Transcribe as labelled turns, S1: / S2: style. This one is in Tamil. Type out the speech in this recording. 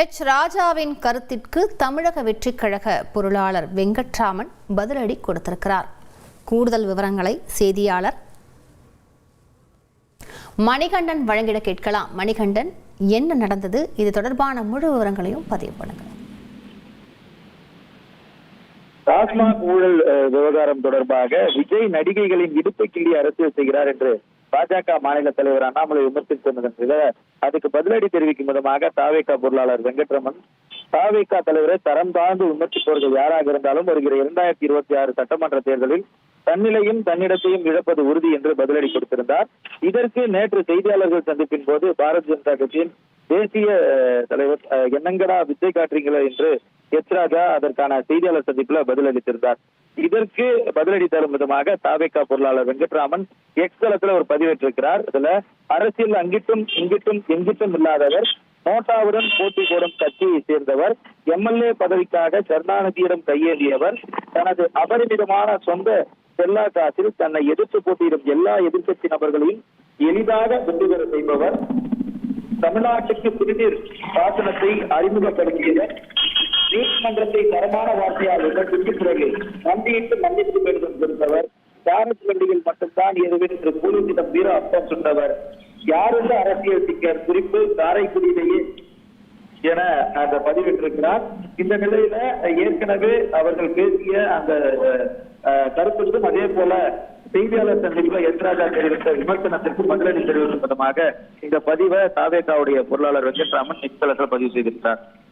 S1: ராஜாவின் கருத்திற்கு தமிழக வெற்றிக் கழக பொருளாளர் வெங்கட்ராமன் பதிலடி கொடுத்திருக்கிறார். கூடுதல் விவரங்களை செய்தியாளர் மணிகண்டன் வழங்கிட கேட்கலாம். மணிகண்டன், என்ன நடந்தது? இது தொடர்பான முழு விவரங்களையும் பதிவு பண்ணுங்க.
S2: டாஸ்மாக் ஊழல் விவகாரம் தொடர்பாக விஜய் நடிகைகளின் இடுப்பை கிள்ளி அரசியல் செய்கிறார் என்று பாஜக மாநில தலைவர் அண்ணாமலை விமர்சித்திருந்த அதுக்கு பதிலடி தெரிவிக்கும் விதமாக தாவேகா பொருளாளர் வெங்கட்ராமன் தாவேகா தலைவரை தரம் தாழ்ந்து விமர்சிப்பவர்கள் யாராக இருந்தாலும் வருகிற 2026 சட்டமன்ற தேர்தலில் தன்னிலையும் தன்னிடத்தையும் இழப்பது உறுதி என்று பதிலடி கொடுத்திருந்தார். இதற்கு நேற்று செய்தியாளர்கள் சந்திப்பின் போது பாரதிய ஜனதா கட்சியின் தேசிய தலைவர் என்னங்கடா விஜய் காட்டுறீங்களா என்று ராஜா அதற்கான செய்தியாளர் சந்திப்புல பதிலளித்திருந்தார். இதற்கு பதிலடி தரும் விதமாக தாவேகா பொருளாளர் வெங்கட்ராமன் எக்ஸ் தளத்துல ஒரு பதிவேற்றிருக்கிறார். இதுல அரசியல் அங்கிட்டும் இங்கிட்டும் எங்கிட்டும் இல்லாதவர், நோட்டாவுடன் போட்டி போடும் கட்சியை சேர்ந்தவர், எம்எல்ஏ பதவிக்காக கருணாநிதியிடம் கையேந்தியவர், தனது அபரிமிதமான சொந்த செல்லா காசில் தன்னை எதிர்த்து போட்டியிடும் எல்லா எதிர்கட்சி நபர்களையும் எளிதாக வெற்றி பெற செய்பவர், தமிழ்நாட்டுக்கு குடிநீர் சாசனத்தை அறிமுகப்படுத்தியவர், நீதிமன்றத்தை தரமான வார்த்தையால் விமர்சித்து பிறகு நம்பியிட்டு மன்னித்து பெறுவர், பாரத் வண்டிகள் மட்டும்தான் எதுவும் என்று போலீசிடம் வீர அர்த்தம் சொன்னவர், யாருந்த அரசியல் சிக்கர் குறிப்பு காரைக்குடியிலேயே என அந்த பதிவிட்டிருக்கிறார். இந்த நிலையில ஏற்கனவே அவர்கள் பேசிய அந்த கருத்துக்கும் அதே போல செய்தியாளர் சந்திப்பில் ராஜா தெரிவித்த விமர்சனத்திற்கு பதிலடி தெரிவிக்கும் விதமாக இந்த பதிவை தாவேகாவுடைய பொருளாளர் வெங்கட்ராமன் எக்ஸ் தளத்தில் பதிவு செய்திருக்கிறார்.